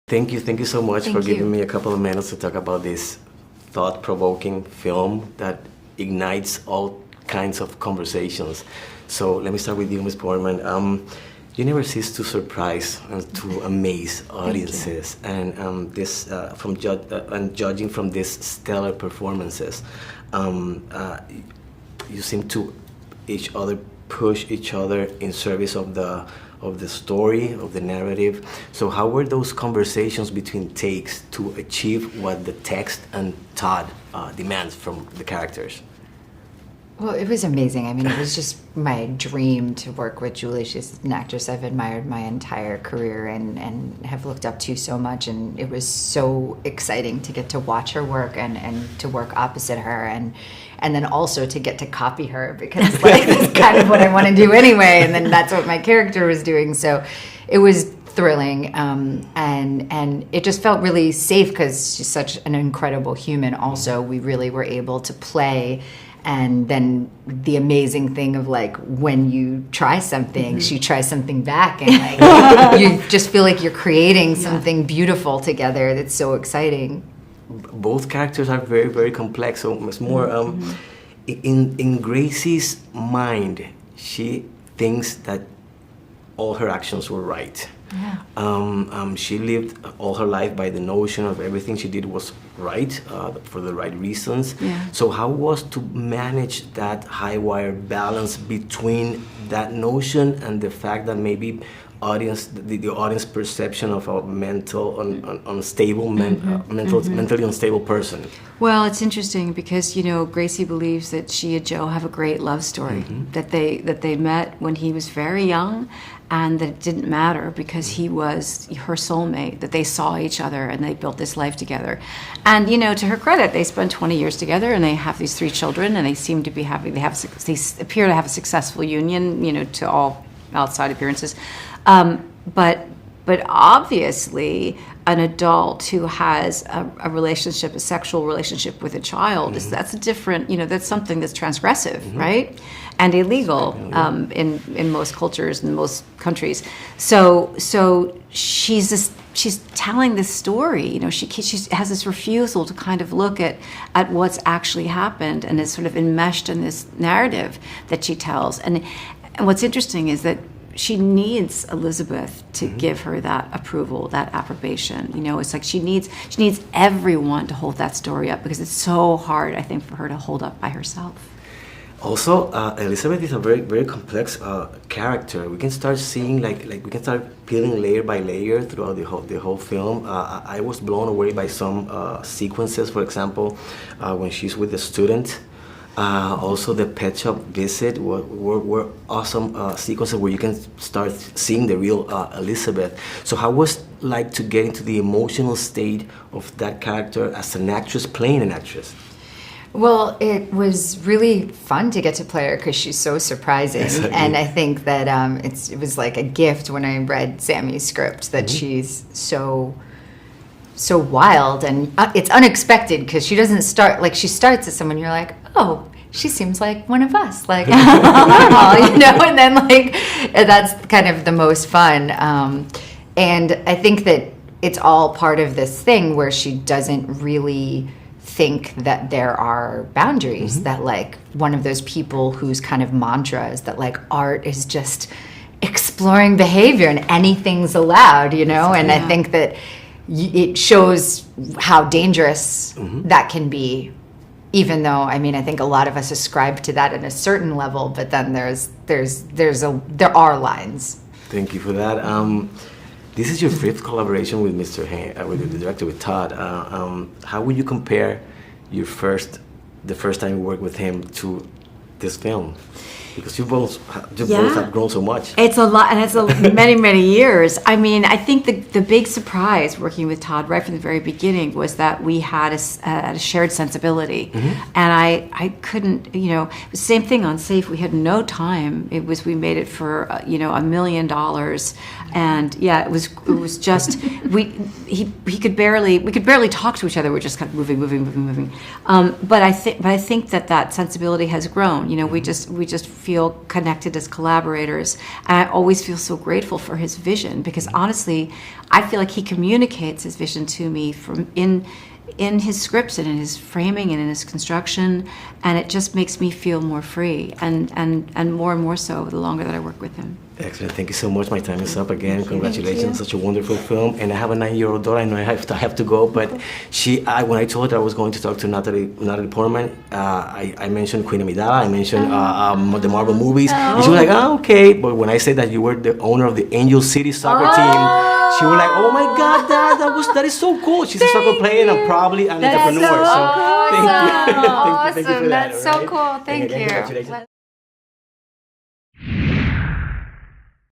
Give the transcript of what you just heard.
Thank you so much Thank for giving you. me a couple of minutes to talk about this thought-provoking film that ignites all kinds of conversations. So let me start with you, Ms. Portman. You never cease to surprise and to amaze audiences, and and judging from these stellar performances, you seem to push each other in service of the story, of the narrative. So how were those conversations between takes to achieve what the text and Todd demands from the characters? Well, it was amazing. I mean, it was just my dream to work with Julie. She's an actress I've admired my entire career and have looked up to so much. And it was so exciting to get to watch her work and to work opposite her and then also to get to copy her, because like that's kind of what I want to do anyway. And then that's what my character was doing. So it was thrilling, and it just felt really safe because she's such an incredible human. Also, we really were able to play. And then the amazing thing of like when you try something, she tries something back, and like you just feel like you're creating something beautiful together. That's so exciting. Both characters are very, very complex. So it's more in Gracie's mind, she thinks that all her actions were right. Yeah. She lived all her life by the notion of everything she did was right, for the right reasons. Yeah. So how was to manage that high wire balance between that notion and the fact that maybe the audience perception of a mentally unstable person? Well, it's interesting because, you know, Gracie believes that she and Joe have a great love story, that they met when he was very young, and that it didn't matter because he was her soulmate, that they saw each other and they built this life together. And, you know, to her credit, they spent 20 years together and they have these 3 children, and they seem to be happy. They appear to have a successful union, you know, to all outside appearances. But obviously, an adult who has a relationship, a sexual relationship with a child, that's a different, you know, that's something that's transgressive, right? And illegal in most cultures, in most countries. So she's telling this story, you know, she has this refusal to kind of look at what's actually happened, and is sort of enmeshed in this narrative that she tells. And what's interesting is that she needs Elizabeth to give her that approval, that approbation. You know, it's like she needs everyone to hold that story up, because it's so hard, I think, for her to hold up by herself. Also, Elizabeth is a very, very complex character. We can start seeing we can start peeling layer by layer throughout the whole film. I was blown away by some sequences. For example, when she's with the student. Also, the pet shop visit were awesome sequences where you can start seeing the real Elizabeth. So how was it like to get into the emotional state of that character as an actress playing an actress? Well, it was really fun to get to play her because she's so surprising. Exactly. And I think that it was like a gift when I read Sammy's script that she's so wild, and it's unexpected because she doesn't start, like she starts as someone you're like, oh, she seems like one of us, like normal, you know, and then like that's kind of the most fun. And I think that it's all part of this thing where she doesn't really think that there are boundaries, that like one of those people whose kind of mantra is that like art is just exploring behavior and anything's allowed, you know. And I think that it shows how dangerous that can be, even though, I mean, I think a lot of us ascribe to that at a certain level, but then there are lines. Thank you for that. This is your 5th collaboration with with the director, with Todd. How would you compare the first time you worked with him to this film? Because you both have grown so much. It's a lot, and it's many, many years. I mean, I think the big surprise working with Todd right from the very beginning was that we had a shared sensibility. And I couldn't, you know, the same thing on Safe. We had no time. We made it for, $1 million. And yeah, it was just, we could barely talk to each other. We're just kind of moving. But I think that sensibility has grown. You know, we just feel connected as collaborators. And I always feel so grateful for his vision, because honestly, I feel like he communicates his vision to me from in his scripts and in his framing and in his construction, and it just makes me feel more free and more so the longer that I work with him. Excellent. Thank you so much. My time is up again. Congratulations. Such a wonderful film. And I have a 9-year-old daughter. I know I have to go, but when I told her I was going to talk to Natalie Portman, I mentioned Queen Amidala. I mentioned the Marvel movies. And she was like, okay. But when I said that you were the owner of the Angel City soccer team, she was like, oh my God, that is so cool. She's a soccer player and probably an entrepreneur. So thank you. awesome. Thank you for that, That's all so right? cool. Thank And again, you. congratulations.